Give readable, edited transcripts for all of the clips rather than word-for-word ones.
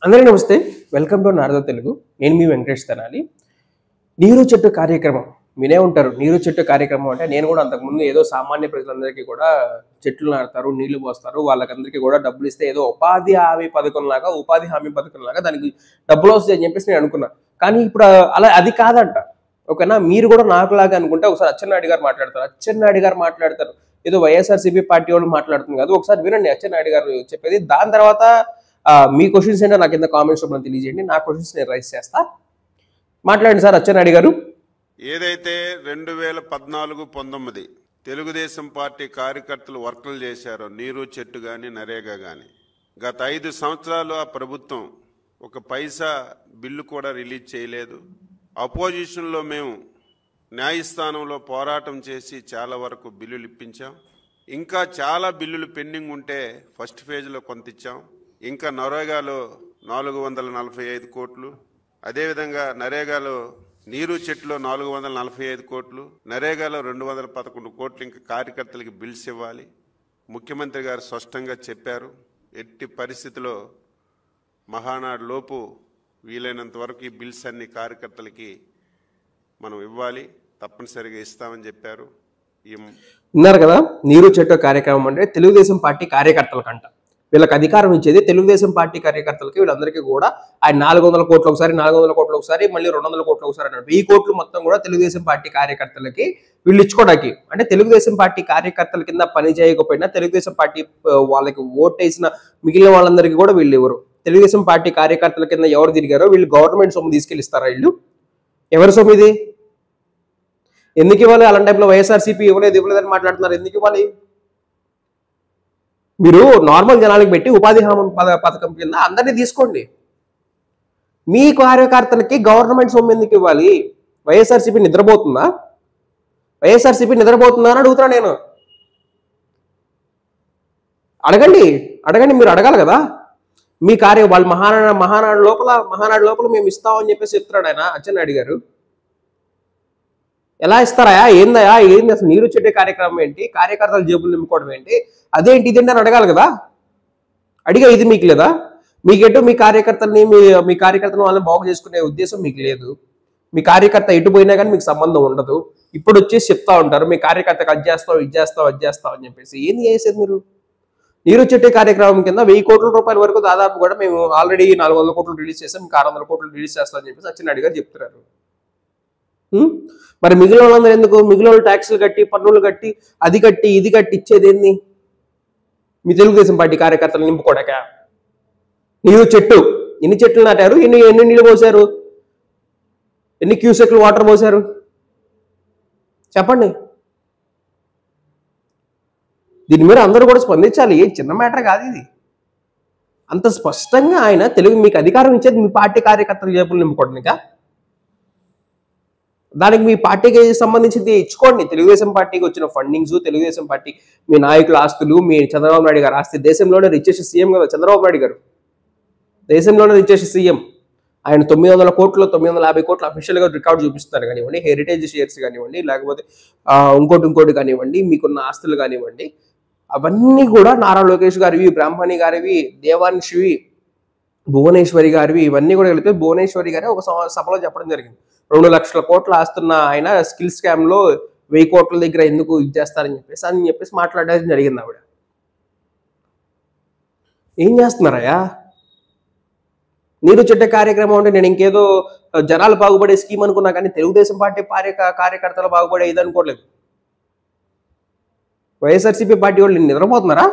అందరికీ నమస్తే. Welcome to Narada Telugu. నేను మీ వెంకటేష్ తెనాలి. నీరు చెట్టు కార్యక్రమం వినే ఉంటారు. నీరు చెట్టు కార్యక్రమం అంటే నేను కూడా అంతకుముందు ఏదో సామాన్య ప్రజలందరికీ కూడా చెట్లు నాటుతారు, నీళ్లు పోస్తారు, వాళ్ళకందరికీ కూడా డబ్బులు ఇస్తే ఏదో ఉపాధి హామీ పథకంలాగా దానికి డబ్బులు వస్తాయి అని చెప్పేసి నేను అనుకున్నా. కానీ ఇప్పుడు అలా అది కాదంట. ఓకేనా? మీరు కూడా నాకులాగా అనుకుంటే ఒకసారి అచ్చెన్నాయుడు గారు మాట్లాడతారు. ఏదో వైఎస్ఆర్సీపీ పార్టీ వాళ్ళు మాట్లాడుతుంది కాదు. ఒకసారి వినండి అచ్చెన్నాయుడు గారు చెప్పేది. దాని తర్వాత మీ క్వశ్చన్స్ ఏంటో నాకు కింద కామెంట్స్ లో తెలియజేయండి. నా క్వశ్చన్స్ నేను రైస్ చేస్తా. మాట్లాడండి సార్ అచ్చెన్నాయుడు గారు. ఏదైతే 2014-19 తెలుగుదేశం పార్టీ కార్యకర్తలు వర్కులు చేశారో, నీరు చెట్టు కానీ నరేగా కానీ, గత 5 సంవత్సరాలు ఆ ప్రభుత్వం ఒక పైసా బిల్లు కూడా రిలీజ్ చేయలేదు. అపోజిషన్లో మేము న్యాయస్థానంలో పోరాటం చేసి చాలా వరకు బిల్లులు ఇప్పించాం. ఇంకా చాలా బిల్లులు పెండింగ్ ఉంటే ఫస్ట్ ఫేజ్లో కొంత ఇచ్చాం. ఇంకా నరేగాలో 445 కోట్లు, అదేవిధంగా నరేగాలో నీరు చెట్టులో 445 కోట్లు, నరేగాలో 211 కోట్లు ఇంకా కార్యకర్తలకి బిల్స్ ఇవ్వాలి. ముఖ్యమంత్రి గారు స్పష్టంగా చెప్పారు, ఎట్టి పరిస్థితిలో మహానాడు లోపు వీలైనంత వరకు ఈ బిల్స్ అన్ని కార్యకర్తలకి మనం ఇవ్వాలి, తప్పనిసరిగా ఇస్తామని చెప్పారు. విన్నారు కదా, నీరు చెట్టు కార్యక్రమం అంటే తెలుగుదేశం పార్టీ కార్యకర్తలకంట. వీళ్ళకి అధికారం ఇచ్చేది తెలుగుదేశం పార్టీ కార్యకర్తలకి. వీళ్ళందరికీ కూడా ఆయన 400 కోట్లు ఒకసారి, 400 కోట్లు ఒకసారి, మళ్ళీ 200 కోట్లు ఒకసారి అన్నాడు. 1000 కోట్లు మొత్తం కూడా తెలుగుదేశం పార్టీ కార్యకర్తలకి వీళ్ళు ఇచ్చుకోవడానికి. అంటే తెలుగుదేశం పార్టీ కార్యకర్తల కింద పని చేయకపోయినా తెలుగుదేశం పార్టీ వాళ్ళకి ఓటేసిన మిగిలిన వాళ్ళందరికీ కూడా వీళ్ళు ఎవరు తెలుగుదేశం పార్టీ కార్యకర్తల కింద ఎవరు తిరిగారో వీళ్ళు గవర్నమెంట్ సొమ్ము తీసుకెళ్ళిస్తారా? వీళ్ళు ఎవరి సొమ్ము ఇది? ఎందుకు ఇవ్వాలి? అలాంటి టైంలో వైఎస్ఆర్సీపీ ఇవ్వలేదని మాట్లాడుతున్నారు. ఎందుకు ఇవ్వాలి? మీరు నార్మల్ జనాలకు పెట్టి ఉపాధి హామీ పథకం కింద అందరినీ తీసుకోండి. మీ కార్యకర్తలకి గవర్నమెంట్ సొమ్ము ఎందుకు ఇవ్వాలి? వైఎస్ఆర్సీపీ నిద్రపోతుందా అని అడుగుతున్నా నేను. అడగండి. మీరు అడగాలి కదా. మీ వాళ్ళు మహానాడు లోపల మేము ఇస్తామని చెప్పేసి చెప్తున్నాడు ఆయన అచ్చెన్నాయుడు గారు. ఎలా ఇస్తారా? ఏంది అసలు నీరు చెట్టే కార్యక్రమం ఏంటి? కార్యకర్తల జేబులు నింపుకోవడం ఏంటి? అదేంటి ఇదేంటి అని అడగాలి కదా. అడిగా ఇది మీకు లేదా? మీకెటు మీ కార్యకర్తలను వాళ్ళని బాగు చేసుకునే ఉద్దేశం మీకు లేదు. మీ కార్యకర్త ఎటు పోయినా కానీ మీకు సంబంధం ఉండదు. ఇప్పుడు వచ్చేసి చెప్తా ఉంటారు మీ కార్యకర్తకు అది చేస్తావు అని చెప్పేసి. ఏంది చేసేది మీరు? నీరు చెట్టే కార్యక్రమం కింద 1000 కోట్ల రూపాయల వరకు దాదాపు కూడా మేము ఆల్రెడీ 400 కోట్లు రిలీజ్ చేస్తాం, ఇంకా 600 కోట్లు రిలీజ్ చేస్తామని చెప్పేసి అచ్చెన్నాయుడు గారు చెప్తున్నారు. మరి మిగిలిన వాళ్ళందరూ ఎందుకు? మిగిలిన వాళ్ళు ట్యాక్సులు కట్టి, పన్నులు కట్టి, అది కట్టి ఇది కట్టి ఇచ్చేది ఏంది? మీ తెలుగుదేశం పార్టీ కార్యకర్తలు నింపుకోడక. నీరు చెట్టు ఎన్ని చెట్లు నాటారు? ఎన్ని నీళ్ళు పోసారు? ఎన్ని క్యూసెక్లు వాటర్ పోసారు? చెప్పండి. దీని మీద అందరూ కూడా స్పందించాలి. ఏ చిన్న మ్యాటర్ కాదు ఇది. అంత స్పష్టంగా ఆయన మీకు అధికారం ఇచ్చేది మీ పార్టీ కార్యకర్తల జేబులు నింపుకోవడానికా? దానికి మీ పార్టీకి సంబంధించింది ఇచ్చుకోండి. తెలుగుదేశం పార్టీకి వచ్చిన ఫండింగ్స్, తెలుగుదేశం పార్టీ మీ నాయకుల ఆస్తులు, మీ చంద్రబాబు నాయుడు గారు ఆస్తి. దేశంలోనే రిచెస్ట్ సీఎం కదా చంద్రబాబు నాయుడు గారు. దేశంలోనే రిచెస్ట్ సీఎం. ఆయన 900 కోట్లు 950 కోట్లు అఫీషియల్గా రికార్డు చూపిస్తున్నారు కానివ్వండి, హెరిటేజ్ షేర్స్ కానివ్వండి, లేకపోతే ఇంకోటి కానివ్వండి, మీకున్న ఆస్తులు కానివ్వండి, అవన్నీ కూడా నారా లోకేష్ గారివి, బ్రాహ్మణి గారివి, దేవాన్షివి, భువనేశ్వరి గారివి, ఇవన్నీ కూడా కలిపి భువనేశ్వరి గారి ఒక సభలో చెప్పడం జరిగింది. 2 లక్షల కోట్లు ఆస్తున్న ఆయన స్కిల్ స్కామ్ లో 1000 కోట్ల దగ్గర ఎందుకు ఇచ్చేస్తారని చెప్పేసి మాట్లాడడం జరిగింది. ఆవిడ ఏం చేస్తున్నారయ్యా? నీరు చెట్టే కార్యక్రమం అంటే నేను ఇంకేదో జనాలు బాగుపడే స్కీమ్ అనుకున్నా, కానీ తెలుగుదేశం పార్టీ కార్యకర్తలు బాగుపడే ఇది అనుకోలేదు. వైఎస్ఆర్సీపీ పార్టీ వాళ్ళు నిద్రపోతున్నారా?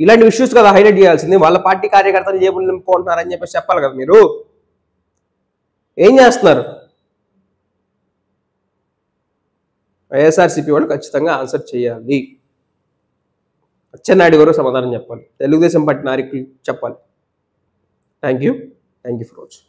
ఇలాంటి ఇష్యూస్ కదా హైలైట్ చేయాల్సింది. వాళ్ళ పార్టీ కార్యకర్తలు జేబులు నింపుకుంటున్నారని చెప్పేసి చెప్పాలి కదా. మీరు ఏం చేస్తున్నారు? వైఎస్ఆర్సీపీ వాళ్ళు ఖచ్చితంగా ఆన్సర్ చేయాలి. అచ్చెన్నాయుడు గారు సమాధానం చెప్పాలి. తెలుగుదేశం పార్టీ నాయకులు చెప్పాలి. Thank you for watching.